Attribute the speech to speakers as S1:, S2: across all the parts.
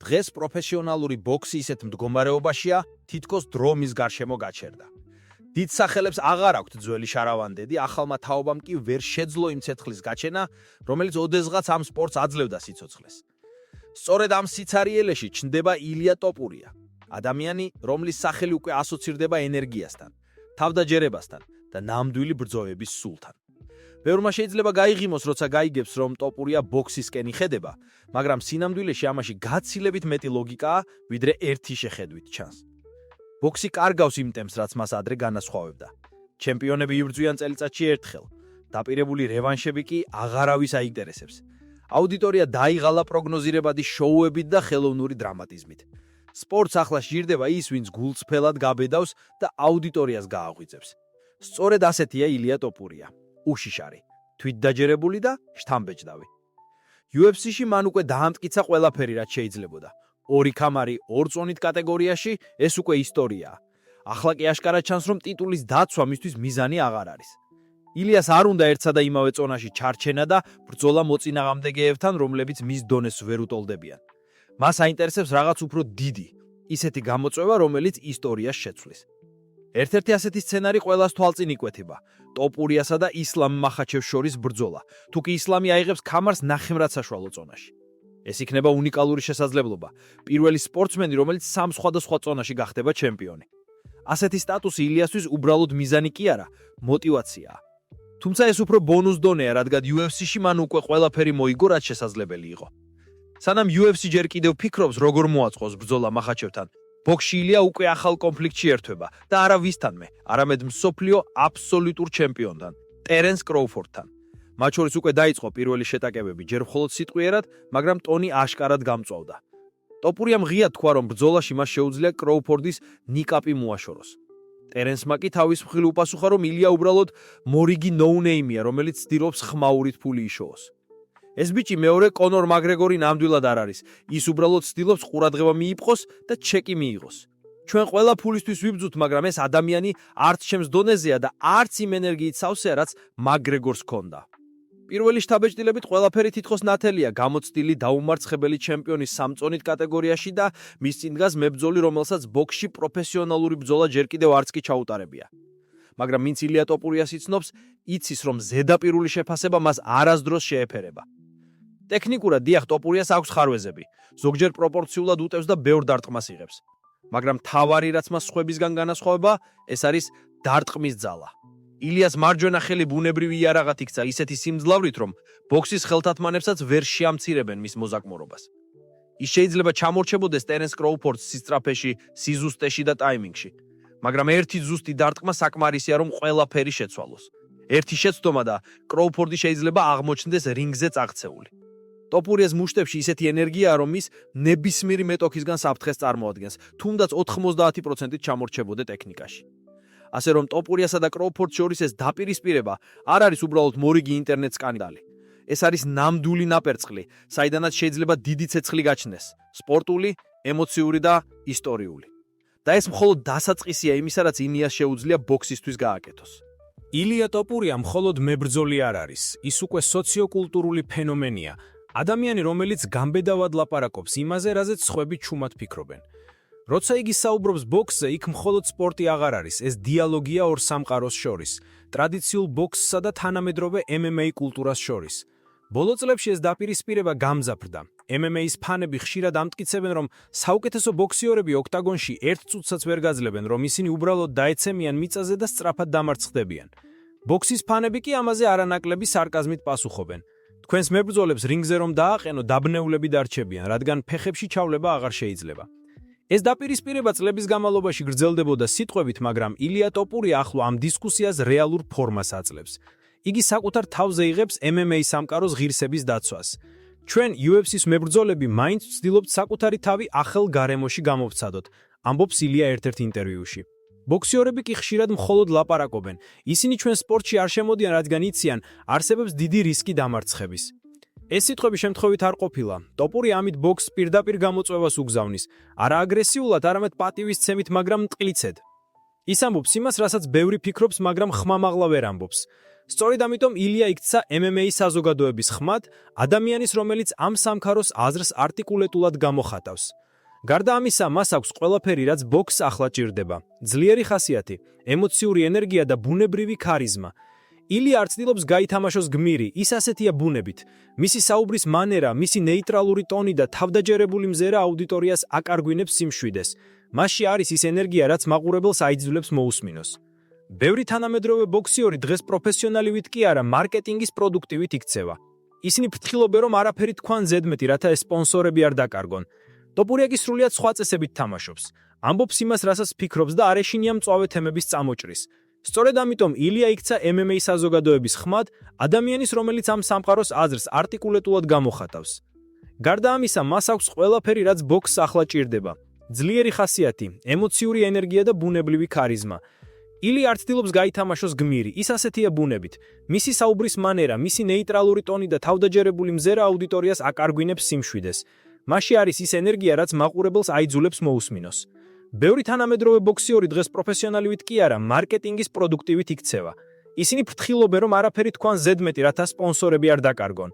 S1: დღეს პროფესიონალური ბოქსი ისეთ მდგომარეობაშია, თითქოს დრო მის გარშემო გაჩერდა. დიდ სახელებს აღარ აქვთ ძველი შარავანდედი, ახალმა თაობამ კი ვერ შეძლო იმ ცეცხლის გაჩენა, რომელიც ოდესღაც ამ სპორტს აძლევდა სიცოცხლეს. სწორედ ამ სიცარიელეში ჩნდება ილია ტოპურია. ადამიანი, რომლის სახელი უკვე ასოცირდება ენერგიასთან, თავდაჯერებასთან და ნამდვილი ბრძოლების სულთან. ბევრმა შეიძლება გაიღიმოს, როცა გაიგებს, რომ ტოპურია ბოქსისკენ იხედება, მაგრამ სინამდვილეში ამაში გაცილებით მეტი ლოგიკაა, ვიდრე ერთი შეხედვით ჩანს. ბოქსი კარგავს იმ ტემპს, რაც მას ადრე განასხვავებდა. ჩემპიონები იბრძვიან წელიწადში ერთხელ, დაპირებული რევანშები კი აღარავის აინტერესებს. აუდიტორია დაიღალა პროგნოზირებადი შოუებით და ხელოვნური დრამატიზმით. სპორტს ახლა სჭირდება ის, ვინც გულწრფელად გაბედავს და აუდიტორიას გააღვიძებს. სწორედ ასეთია ილია ტოპურია. უშიშარი, თვითდაჯერებული და შთამბეჭდავი. UFC-ში მან უკვე დაამტკიცა ყველაფერი, რაც შეიძლებოდა. 2 ქამარი 2 წონით კატეგორიაში ეს უკვე ისტორიაა. ახლა კი აშკარად ჩანს, რომ ტიტულის დაცვა მისთვის მიზანი აღარ არის. ილიას არ უნდა ერთსა და იმავე წონაში ჩარჩენა და ბრძოლა მოწინააღმდეგეებთან, რომლებიც მის დონეს ვერ უტოლდებიან. მას აინტერესებს რაღაც უფრო დიდი, ისეთი გამოწვევა, რომელიც ისტორიას შეცვლის. ერთ-ერთი ასეთი სცენარი ყველას თვალწინ იკვეთება. ტოპურიასა და ისლამ მახაჩევს შორის ბრძოლა. თუ კი ისლამი აიღებს ქამარს ნახევრად საშუალო წონაში. ეს იქნება უნიკალური შესაძლებლობა. პირველი სპორტსმენი, რომელიც 3 სხვადასხვა წონაში გახდება ჩემპიონი. ასეთი სტატუსი ილიასთვის უბრალოდ მიზანი კი არა, мотиваციაა. თუმცა ეს უფრო ბონუს დონეა, რადგან UFC-ში მან უკვე ყველაფერი მოიგო, რაც შესაძლებელი იყო. სანამ UFC ჯერ კიდევ ფიქრობს, როგორ მოაწყოს ბრძოლა მახაჩევთან, ბოქსში ილია უკვე ახალ კონფლიქტში ერთვება და არა ვისთანმე, არამედ მსოფლიო აბსოლუტურ ჩემპიონთან, ტერენს კროუფორდთან. მათ შორის უკვე დაიწყო პირველი შეტაკებები, ჯერ მხოლოდ სიტყვიერად, მაგრამ ტონი აშკარად გამწვავდა. ტოპურიამ ღია თქვა, რომ ბრძოლაში მას შეუძლია კროუფორდის ნიკაპი მოაშოროს. ტერენსმა კი თავის მხრივ უპასუხა, რომ ილია უბრალოდ მორიგი ნოუნეიმია, რომელიც ცდილობს ხმაურით ფული იშოვოს. ეს ბიჭი მეორე კონორ მაგრეგორი ნამდვილად არ არის. ის უბრალოდ ცდილობს ყურადღება მიიპყროს და ჩეკი მიიღოს. ჩვენ ყველა ფულისთვის ვიბრძვთ, მაგრამ ეს ადამიანი არც ჩემს დონეზეა და არც იმ ენერგიით სავსეა, რაც მაგრეგორს ჰქონდა. პირველი შთაბეჭდილებით ყველაფერი თითქოს ნათელია, გამოცდილი დაუმარცხებელი ჩემპიონის 3 წონით კატეგორიაში და მის წინ დგას მებრძოლი, რომელსაც ბოქსში პროფესიონალური ბრძოლა ჯერ კიდევ არც კი ჩაუტარებია. მაგრამ ვინც ილია ტოპურიას იცნობს, იცის, რომ ზედაპირული შეფასება მას არასდროს შეეფერება. ტექნიკურად დიახ, ტოპურიას აქვს ხარვეზები, ზოგჯერ პროპორციულად უტევს და ბევრ დარტყმას იღებს. მაგრამ თავარი, რაც მას სხვებისგან განასხვავება, ეს არის დარტყმის ძალა. ილიას მარჯვენა ხელი ბუნებრივი იარაღად იქცა ისეთი სიმძლავრით, რომ ბოქსის ხელთათმანებსაც ვერ შეამცირებენ მის მოზაკმორობას. ის შეიძლება ჩამორჩებოდეს ტერენს კროუფორდს სისწრაფეში, სიზუსტეში და ტაიმინგში. მაგრამ ერთი ზუსტი დარტყმა საკმარისია, რომ ყველაფერი შეცვალოს. ერთი შეცდომა და კროუფორდი შეიძლება აღმოჩნდეს რინგზე წაღწეული. ტოპურიას მუშტებში ისეთი ენერგიაა, რომ ის ნებისმიერი მეტოქისგან საფრთხეს წარმოადგენს, თუნდაც 90%-ით ჩამორჩებოდე ტექნიკაში. ასე რომ ტოპურიასა და კროუფორდს შორის ეს დაპირისპირება არ არის უბრალოდ მორიგი ინტერნეტ სკანდალი. ეს არის ნამდვილი ნაპერწკლი, საიდანაც შეიძლება დიდი ცეცხლი გაჩნდეს, სპორტული, ემოციური და ისტორიული. და ეს მხოლოდ დასაწყისია იმისა, რაც ილიას შეუძლია ბოქსისთვის გააკეთოს.
S2: ილია ტოპურია მხოლოდ მებრძოლი არ არის, ის უკვე სოციოკულტურული ფენომენია, ადამიანი, რომელიც გამბედავად ლაპარაკობს იმაზე, რაზეც სხვები ჩუმად ფიქრობენ. როცა იგი საუბრობს ბოქსზე, იქ მხოლოდ სპორტი აღარ არის, ეს დიალოგია ორ სამყაროს შორის, ტრადიციულ ბოქსსა და თანამედროვე MMA კულტურას შორის. ბოლო წლებში ეს დაპირისპირება გამძაფრდა. MMA-ის ფანები ხშირად ამტკიცებენ, რომ საუკეთესო ბოქსიორები ოქტაგონში 1 წუთსაც ვერ გაძლებენ, რომ ისინი უბრალოდ დაეცემიან მიწაზე და სწრაფად დამარცხდებიან. ბოქსის ფანები კი ამაზე არანაკლები სარკაზმით პასუხობენ. თქვენს მებრძოლებს რინგზე რომ დააყენო, დაბნეულები დარჩებიან, რადგან ფეხებში ჩავლება აღარ შეიძლება. ეს დაპირისპირება წლების განმავლობაში გრძელდებოდა სიტყვებით, მაგრამ ილია ტოპურია ახლა ამ დისკუსიას რეალურ ფორმას აძლევს. იგი საკუთარ თავზე იღებს MMA სამყაროს ღირსების დაცვას. ჩვენ UFC-ის მებრძოლები მაინც ვცდილობთ საკუთარი თავი ახალ გარემოში გამოვცადოთ, ამბობს ილია ერთ-ერთ ინტერვიუში. ბოქსიორები კი ხშირად მხოლოდ ლაპარაკობენ. ისინი ჩვენ სპორტში არ შემოდიან, რადგან იციან, არსებობს დიდი რისკი დამარცხების. ეს სიტყვები შემთხვევით არ ყოფილა. ტოპურია ამით ბოქსს პირდაპირ გამოწვევას უგზავნის, არა აგრესიულად, არამედ პატივისცემით, მაგრამ მტკიცედ. ის ამბობს იმას, რასაც ბევრი ფიქრობს, მაგრამ ხმამაღლა ვერ ამბობს. სწორედ ამიტომ ილია იქცა MMA საზოგადოების ხმად, ადამიანის, რომელიც ამ სამქაროს აზრს არტიკულეტულად გამოხატავს. გარდა ამისა, მას აქვს ყველაფერი, რაც ბოქსს ახლა ჭირდება: ძლიერი ხასიათი, ემოციური ენერგია და ბუნებრივი ქარიზმა. ილია არ ცდილობს გაითამაშოს გმირი, ის ასეთია ბუნებით. მისი საუბრის მანერა, მისი ნეიტრალური ტონი და თავდაჯერებული მზერა აუდიტორიას აკარგვინებს სიმშვიდეს. მასში არის ის ენერგია, რაც მაყურებელს აიძულებს მოусმინოს. ბევრი თანამედროვე ბოქსიორი დღეს პროფესიონალივით კი არა, მარკეტინგის პროდუქტივით იქცევა. ისინი ფრთხილობენ, რომ არაფერი თქვან ზედმეტი, რათა ეს სპონსორები არ დაკარგონ. ტოპურია კი სრულიად სხვა წესებით თამაშობს. ამბობს იმას, რასაც ფიქრობს და არ ეშინია მწვავე თემების წამოჭრის. სწორედ ამიტომ ილია იქცა MMA საზოგადოების ხმად, ადამიანის, რომელიც ამ სამყაროს აზრს არტიკულეტულად გამოხატავს. გარდა ამისა, მას აქვს ყველაფერი, რაც ბოქსს ახლა ჭირდება: ძლიერი ხასიათი, ემოციური ენერგია და ბუნებრივი ქარიზმა. ილია არ ცდილობს გაითამაშოს გმირი, ის ასეთია ბუნებით. მისი საუბრის მანერა, მისი ნეიტრალური ტონი და თავდაჯერებული მზერა აუდიტორიას აკარგვინებს სიმშვიდეს. მასში არის ის ენერგია, რაც მაყურებელს აიძულებს მოусმინოს. ბევრი თანამედროვე ბოქსიორი დღეს პროფესიონალივით კი არა, მარკეტინგის პროდუქტივით იქცევა. ისინი ფრთხილობენ, რომ არაფერი თქვან ზედმეტი, რათა სპონსორები არ დაკარგონ.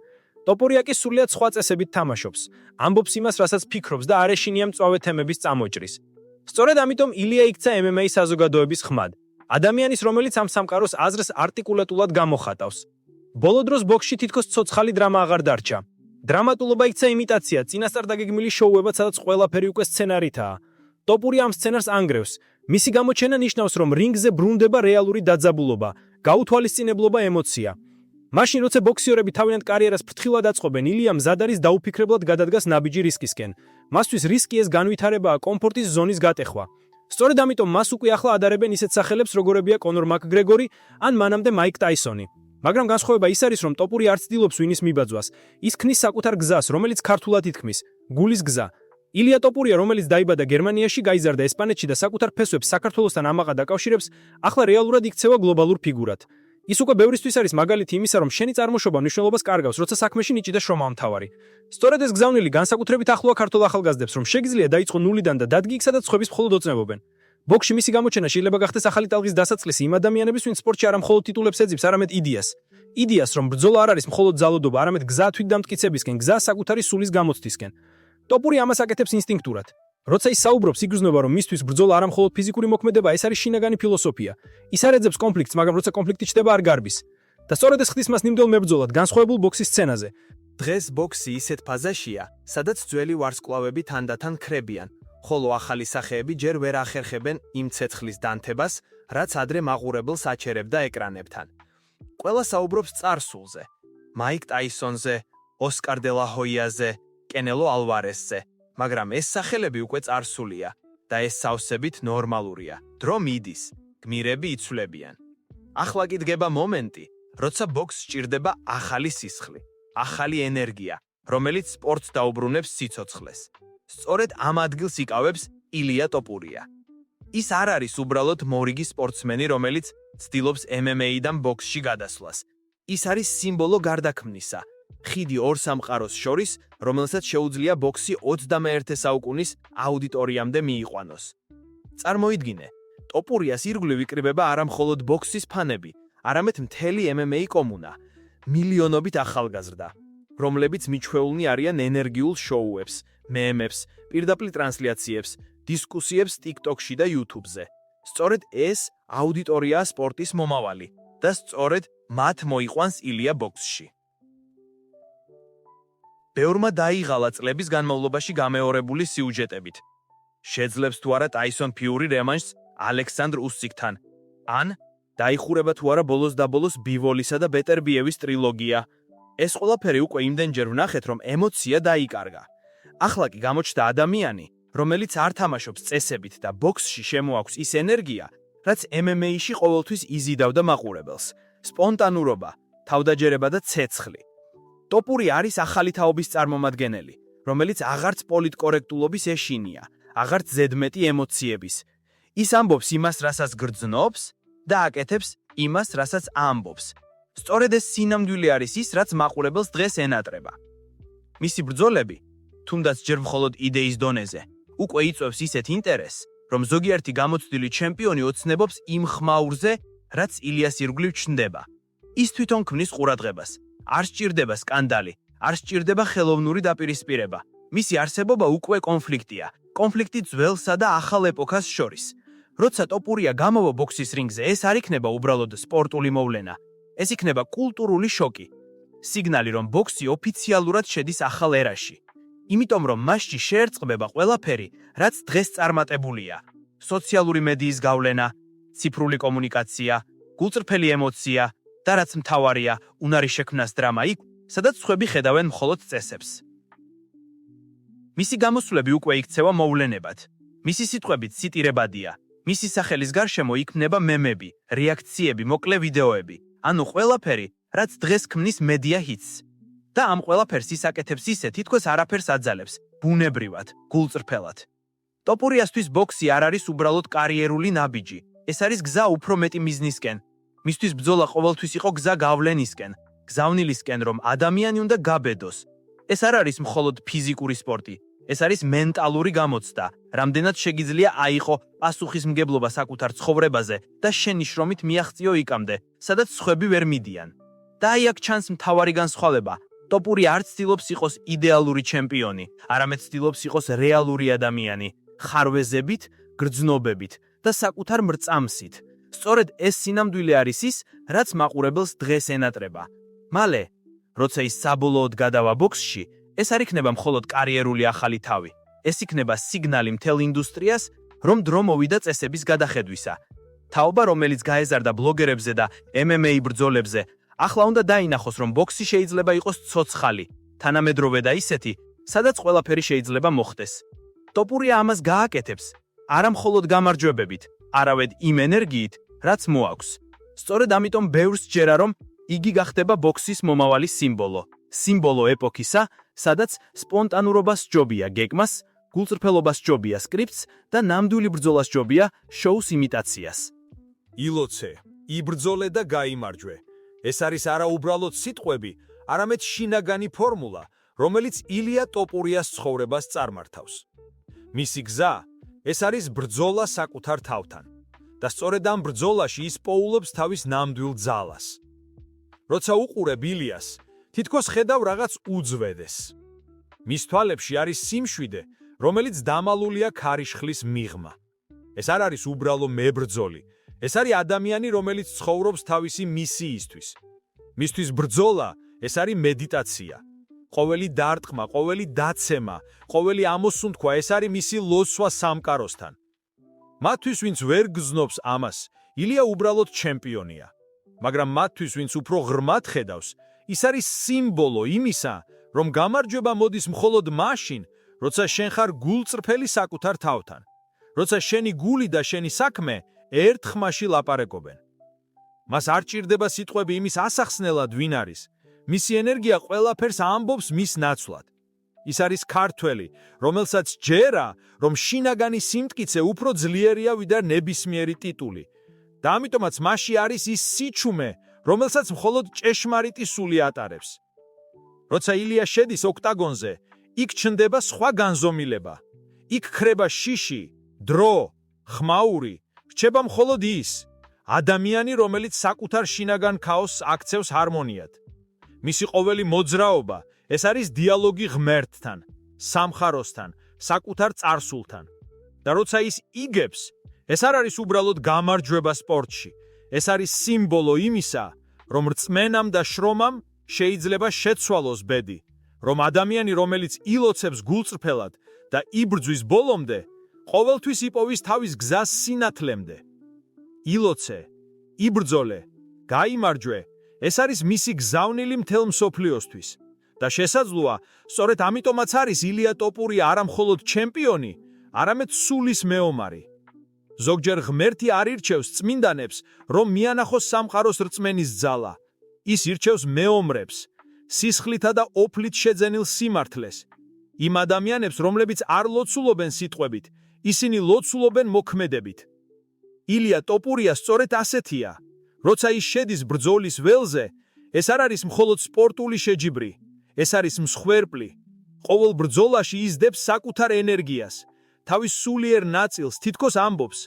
S2: ტოპურია კი სრულიად სხვა წესებით თამაშობს. ამბობს იმას, რასაც ფიქრობს და არ ეშინია მწვავე თემების წამოჭრის. სწორედ ამიტომ ილია იქცა MMA საზოგადოების ხმად. ადამიანის, რომელიც ამ სამყაროს აზრს არტიკულეტულად გამოხატავს. ბოლო დროს ბოქსში თითქოს ცოცხალი დრამა აღარ დარჩა. დრამატულობა იქცა იმიტაცია, წინასწარ დაგეგმილი შოუებად, სადაც ყველაფერი უკვე სცენარითაა. ტოპური ამ სცენარს ანგრევს. მისი გამოჩენა ნიშნავს, რომ რინგზე ბრუნდება რეალური დაძაბულობა, გაუთვალისწინებლობა, ემოცია. მაშინ, როცა ბოქსიორები თავიანთ კარიერას ფრთხილად აწყობენ, ილია მზად არის დაუფიქრებლად გადადგას ნაბიჯი რისკისკენ. მასთვის რისკი ეს განვითარებაა კომფორტის ზონის გატეხვა. სწორედ ამიტომ მას უკვე ახლა ადარებენ ისეთ სახელებს, როგორებია კონორ მაკგრეგორი ან მანამდე მაიკ ტაისონი. მაგრამ განსხვავება ის არის, რომ ტოპური არ ცდილობს ვინის მიბაძვას. ის ქმნის საკუთარ გზას, რომელიც ქართულად ითქმის: გულის გზა. ილია ტოპურია, რომელიც დაიბადა გერმანიაში, გაიზარდა ესპანეთში და საკუთარ ფესვებს საქართველოსთან ამაყად აკავშირებს, ახლა რეალურად იქცევა გლობალურ ფიგურად. ის უკვე ბევრისთვის არის მაგალითი იმისა, რომ შენი წარმოშობა მნიშვნელობას კარგავს, როცა საქმეში ნიჭი და შრომა მთავარი. სწორედ ეს გზავნილი განსაკუთრებით ახლოა ქართველ ახალგაზრდებს, რომ შეგიძლია დაიწყო ნულიდან და დადგი იქ, სადაც სხვების მხოლოდ ოცნებობენ. ბოქსში მისი გამოჩენა შეიძლება გახდეს ახალი ტალღის დასაწყისი იმ ადამიანების, ვინც სპორტში არა მხოლოდ ტიტულებს ეძებს, არამედ იდეას. იდეას, რომ ბრძოლა არ არის მხოლოდ ძალადობა, არამედ გზა თვითდამტკიცებისკენ, გზა საკუთარი სულის გამოცდისკენ. ტოპური ამას აკეთებს ინსტინქტურად. როცა ის საუბრობს, იგრძნობა, რომ მისთვის ბრძოლა არა მხოლოდ ფიზიკური მოქმედება, ეს არის შინაგანი ფილოსოფია. ის არ ეძებს კონფლიქტს, მაგრამ როცა კონფლიქტი ჩდება, არ გარბის. და სწორედ ეს ხდის მას ნიმდეულ მებრძოლად, განსხვავებულ ბოქსის სცენაზე.
S1: დღეს ბოქსი ისეთ ფაზაშია, სადაც ძველი ვარსკვლავები თანდათან ქრებიან, ხოლო ახალი სახეები ჯერ ვერ ახერხებენ იმ ცეცხლის დანთებას, რაც ადრე მაყურებელს აჩერებდა ეკრანებთან. ყველა საუბრობს წარსულზე: მაიკ ტაისონზე, ოსკარ დე ლა ჰოიაზე, კენელო ალვარესზე, მაგრამ ეს სახელები უკვე წარსულია და ეს სავსებით ნორმალურია. დრო მიდის, გმირები იცვლებიან. ახლა კი დგება მომენტი, როცა ბოქსს სჭირდება ახალი სისხლი, ახალი ენერგია, რომელიც სპორტს დაუბრუნებს სიცოცხლეს. სწორედ ამ ადგილს იკავებს ილია ტოპურია. ის არ არის უბრალოდ მორიგი სპორტსმენი, რომელიც ცდილობს MMA-დან ბოქსში გადასვლას. ის არის სიმბოლო გარდაქმნისა, ხიდი ორ სამყაროს შორის, რომელსაც შეუძლია ბოქსი 21 საუკუნის აუდიტორიამდე მიიყვანოს. წარმოიდგინე, ტოპურიას ირგვლივ იკრიბება არა მხოლოდ ბოქსის ფანები, არამედ მთელი MMA კომუნა, მილიონობით ახალგაზრდა, რომლებიც მიჩვეულნი არიან ენერგიულ შოუებს, მემებს, პირდაპირ ტრანსლაციებს, დისკუსიებს TikTok-ში და YouTube-ზე. სწორედ ეს აუდიტორიაა სპორტის მომავალი და სწორედ მათ მოიყვანს ილია ბოქსში. ბევრმა დაიღალა წლების განმავლობაში გამეორებული სიუჟეტებით. შეძლებს თუ არა ტაისონ ფიური რემანშს ალექსანდრ უსიკთან, ან დაიხურება თუ არა ბოლოს და ბოლოს ბივოლისა და ბეტერბიევის ტრილოგია. ეს ყველაფერი უკვე იმდენჯერ ვნახეთ, რომ ემოცია დაიკარგა. ახლა კი გამოჩნდა ადამიანი, რომელიც არ თამაშობს წესებით და ბოქსში შემოაქვს ის ენერგია, რაც MMA-ში ყოველთვის იზიდავდა მაყურებელს: სპონტანურობა, თავდაჯერება და ცეცხლი. ტოპური არის ახალი თაობის წარმომადგენელი, რომელიც აღარც პოლიტკორექტულობის ეშინია, აღარც ზედმეტი ემოციების. ის ამბობს იმას, რასაც გრძნობს და აკეთებს იმას, რასაც ამბობს. სწორედ ეს სინამდვილე არის ის, რაც მაყურებელს დღეს ენატრება. მისი ბრძოლები, თუნდაც ჯერ მხოლოდ იდეის დონეზე, უკვე იწვევს ისეთ ინტერესს, რომ ზოგიერთი გამოცდილი ჩემპიონი ოცნებობს იმ ხმაურზე, რაც ილიას ირგვლივ ჩნდება.
S3: ის თვითონ ქმნის ყურადღებას. არ სჭირდება სკანდალი, არ სჭირდება ხელოვნური დაპირისპირება. მისი არსებობა უკვე კონფლიქტია. კონფლიქტი ძველსა და ახალ ეპოქას შორის. როცა ტოპურია გამოვა ბოქსის რინგზე, ეს არ იქნება უბრალოდ სპორტული მოვლენა. ეს იქნება კულტურული შოკი. სიგნალი, რომ ბოქსი ოფიციალურად შედის ახალ ერაში. იმიტომ რომ მასში შეერწყმება ყველაფერი, რაც დღეს წარმატებულია. სოციალური მედიის გავლენა, ციფრული კომუნიკაცია, გულწრფელი ემოცია და რაც მთავარია, უნარი შექმნას დრამა იქ, სადაც სხვები ხედავენ მხოლოდ წესებს. მისი გამოსვლები უკვე იქცევა მოვლენებად. მისი სიტყვებით ციტირებადია. მისი სახელის გარშემო იქმნება მემები, რეაქციები, მოკლე ვიდეოები, ანუ ყველაფერი, რაც დღეს ქმნის მედია ჰიტს. და ამ ყველაფერს ის აკეთებს ისე, თითქოს არაფერს აძალებს, ბუნებრივად, გულწრფელად. ტოპურიასთვის ბოქსი არ არის უბრალოდ კარიერული ნაბიჯი. ეს არის გზა უფრო მეტი მიზნისკენ. მისთვის ბრძოლა ყოველთვის იყო გზა გავლენისკენ, გზავნილისკენ, რომ ადამიანი უნდა გაბედოს. ეს არ არის მხოლოდ ფიზიკური სპორტი. ეს არის მენტალური გამოცდა, რამდენად შეგიძლია აიღო პასუხისმგებლობა საკუთარ ცხოვრებაზე და შენი შრომით მიაღწიო იქამდე, სადაც სხვები ვერ მიდიან. და აი აქ ჩანს მთავარი განსხვავება. ტოპური არ ცდილობს იყოს იდეალური ჩემპიონი, არამედ ცდილობს იყოს რეალური ადამიანი, ხარვეზებით, გრძნობებით და საკუთარ მრწამსით. სწორედ ეს სინამდვილე არის ის, რაც მაყურებელს დღეს ენატრება. მალე, როცა ის საბოლოოდ გადავა ბოქსში, ეს არ იქნება მხოლოდ კარიერული ახალი თავი. ეს იქნება სიგნალი მთელ ინდუსტრიას, რომ დრო მოვიდა წესების გადახედვისა. თაობა, რომელიც გაეზარდა ბლოგერებზე და MMA ბრძოლებზე, ახლა უნდა დაინახოს, რომ ბოქსი შეიძლება იყოს ცოცხალი, თანამედროვე და ისეთი, სადაც ყველაფერი შეიძლება მოხდეს. ტოპურია ამას გააკეთებს, არა მხოლოდ გამარჯვებებით, არავედ იმ ენერგიით, რაც მოაქვს. სწორედ ამიტომ ბევრს სჯერა, რომ იგი გახდება ბოქსის მომავალი სიმბოლო. სიმბოლო ეპოქისა, სადაც სპონტანურობას ჯობია გეგმას, გულწრფელობას ჯობია სკრიპტს და ნამდვილი ბრძოლას ჯობია შოუს იმიტაციას.
S2: ილოცე, იბრძოლე და გაიმარჯვე. ეს არის არა უბრალოდ სიტყვები, არამედ შინაგანი ფორმულა, რომელიც ილია ტოპურიას ცხოვრებას წარმართავს. მისი გზა, ეს არის ბრძოლა საკუთარ თავთან. და სწორედ ამ ბრძოლაში ის პოულობს თავის ნამდვილ ძალას. როცა უყურებ ილიას, თითქოს ხედავ რაღაც უძვედეს. მის თვალებში არის სიმშვიდე, რომელიც დამალულია ქარიშხლის მიღმა. ეს არ არის უბრალო მებრძოლი, ეს არის ადამიანი, რომელიც ცხოვრობს თავისი მისიისთვის. მისთვის ბრძოლა, ეს არის მედიტაცია. ყოველი დარტყმა, ყოველი დაცემა, ყოველი ამოსუნთქვა, ეს არის მისი ლოცვა სამყაროსთან. მათთვის, ვინც ვერ გრძნობს ამას, ილია უბრალოდ ჩემპიონია. მაგრამ მათთვის, ვინც უფრო ღრმად ხედავს, ის არის სიმბოლო იმისა, რომ გამარჯვება მოდის მხოლოდ მაშინ, როცა შენ ხარ გულწრფელი საკუთარ თავთან. როცა შენი გული და შენი საქმე ერთ ხმაში ლაპარაკობენ. მას არ ჭირდება სიტყვები იმის ასახსნელად, ვინ არის. მისი ენერგია ყველაფერს ამბობს მის ნაცვლად. ის არის ქართველი, რომელსაც ჯერა, რომ შინაგანი სიმტკიცე უფრო ძლიერია ვიდრე ნებისმიერი ტიტული. და ამიტომაც მასში არის ის სიჩუმე, რომელსაც მხოლოდ ჭეშმარიტი სული ატარებს. როცა ილია შედის ოქტაგონზე, იქ ჩნდება სხვა განზომილება. იქ ქრება შიში, დრო, ხმაური, რჩება მხოლოდ ის, ადამიანი, რომელიც საკუთარ შინაგან ქაოსს აქცევს ჰარმონიად. მისი ყოველი მოძრაობა, ეს არის დიალოგი ღმერთთან, სამხაროსთან, საკუთარ წარსულთან. და როცა ის იგებს, ეს არ არის უბრალოდ გამარჯვება სპორტში. ეს არის სიმბოლო იმისა, რომ რწმენამ და შრომამ შეიძლება შეცვალოს ბედი, რომ ადამიანი, რომელიც ილოცებს გულწრფელად და იბრძვის ბოლომდე, ყოველთვის იპოვის თავის გზას სინათლემდე. ილოცე, იბრძოლე, გაიმარჯვე, ეს არის მისი გზავნილი მთელ მსოფლიოსთვის. და შესაძლოა, სწორედ ამიტომაც არის ილია ტოპურია არა მხოლოდ ჩემპიონი, არამედ სულის მეომარი. ზოგჯერ ღმერთი არ ირჩევს წმინდანებს, რომ მიანახოს სამყაროს რწმენის ძალა. ის ირჩევს მეომრებს, სისხლითა და ოფლით შეძენილ სიმართლეს. იმ ადამიანებს, რომლებიც არ ლოცულობენ სიტყვებით, ისინი ლოცულობენ მოქმედებით. ილია ტოპურია სწორედ ასეთია. როცა ის შედის ბრძოლის ველზე, ეს არ არის მხოლოდ სპორტული შეჯიბრი, ეს არის მსხვერპლი. ყოველ ბრძოლაში იზრდებს საკუთარ ენერგიას, თავის სულიერ ნაწილს თითქოს ამბობს: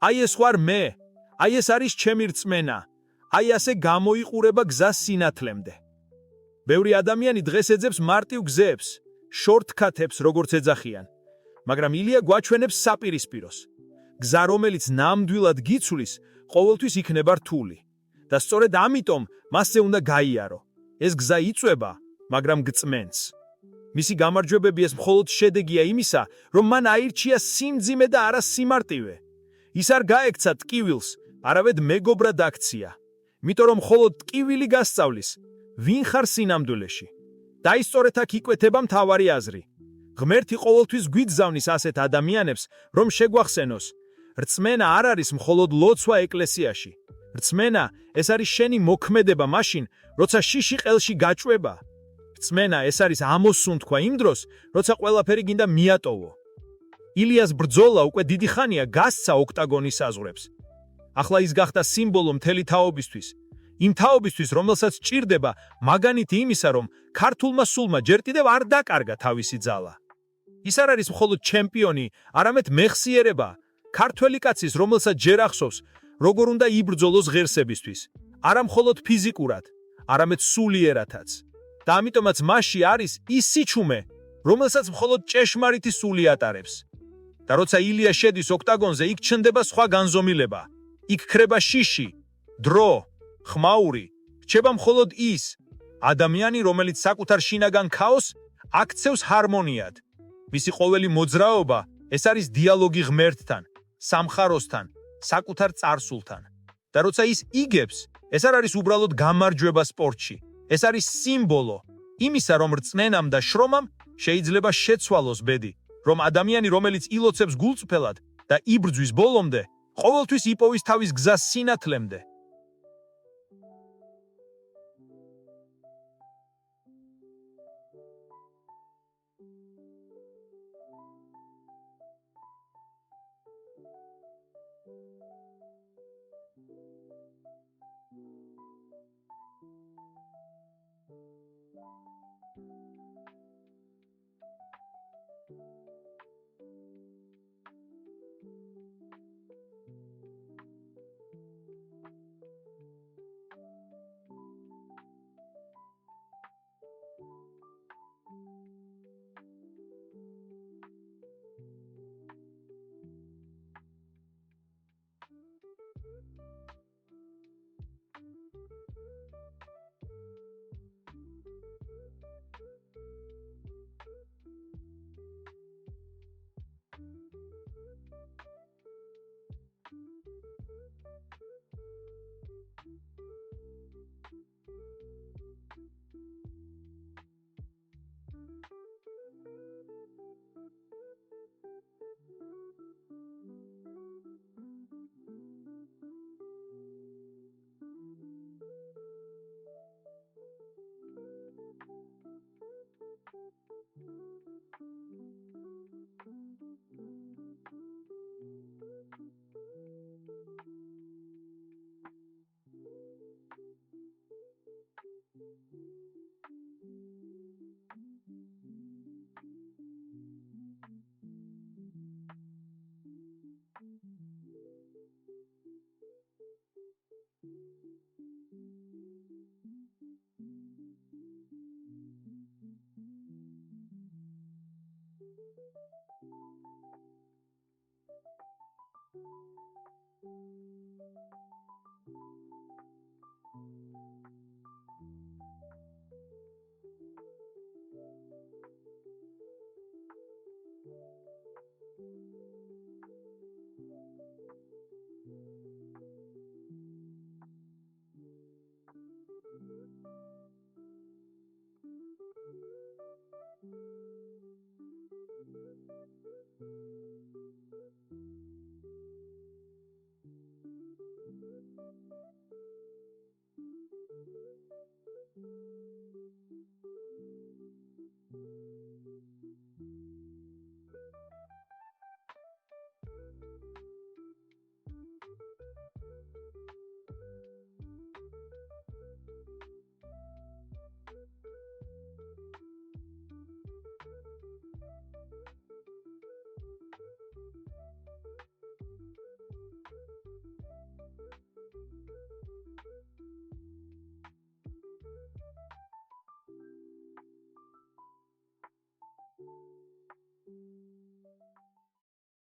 S2: აი ეს ვარ მე, აი ეს არის ჩემი რწმენა,
S4: აი ასე გამოიყურება გზა სინათლემდე. ბევრი ადამიანი დღეს ეძებს მარტივ გზებს, შორტკათებს, როგორც ეძახიან, მაგრამ ილია გვაჩვენებს საპირისპიროს. გზა, რომელიც ნამდვილად გიცვლის, ყოველთვის იქნება რთული. და სწორედ ამიტომ მასზე უნდა გაიარო. ეს გზა იწვება, მაგრამ გწმენს. მისი გამარჯვებები ეს მხოლოდ შედეგია იმისა, რომ მან აირჩია სიმძიმე და არა სიმარტივე. ის არ გაექცა ტკივილს, არავედ მეგობრად აქცია. იმიტომ რომ მხოლოდ ტკივილი გასწავლის, ვინ ხარ სინამდვილეში. და ის სწორედ აქ იკვეთება მთავარი აზრი. ღმერთი ყოველთვის გვიგზავნის ასეთ ადამიანებს, რომ შეგვახსენოს, რწმენა არ არის მხოლოდ ლოცვა ეკლესიაში. რწმენა ეს არის შენი მოქმედება მაშინ, როცა შიში ყელში გაჭვება. რწმენა ეს არის ამოსუნთქვა იმ დროს, როცა ყველაფერი გინდა მიატოვო. ილიას ბრძოლა უკვე დიდი ხანია გასცა ოქტაგონის საზღვრებს. ახლა ის გახდა სიმბოლო მთელი თაობისთვის. იმ თაობისთვის, რომელსაც ჭირდება მაგანითი იმისა, რომ ქართულმა სულმა ჯერ კიდევ არ დაკარგა თავისი ძალა. ის არ არის მხოლოდ ჩემპიონი, არამედ მეხსიერება, ქართველი კაცის, რომელსაც ჯერ ახსოვს, როგორ უნდა იბრძოლოს ღირსებისთვის, არა მხოლოდ ფიზიკურად, არამედ სულიერათაც. და ამიტომაც მასში არის ის სიჩუმე, რომელსაც მხოლოდ ჭეშმარიტი სული ატარებს. და როცა ილია შედის ოქტაგონზე, იქ ჩნდება სხვა განზომილება. იქ ქრება შიში, დრო, ხმაური, რჩება მხოლოდ ის ადამიანი, რომელიც საკუთარ შინაგან ქაოსს აქცევს ჰარმონიად. მისი ყოველი მოძრაობა ეს არის დიალოგი ღმერთთან, სამხაროსთან, საკუთარ წარსულთან. და როცა ის იგებს, ეს არ არის უბრალოდ გამარჯვება სპორტში. ეს არის სიმბოლო იმისა, რომ რწმენამ და შრომამ შეიძლება შეცვალოს ბედი, რომ ადამიანი, რომელიც ილოცებს გულწრფელად და იბრძვის ბოლომდე, ყოველთვის იპოვის თავის გზას სინათლემდე.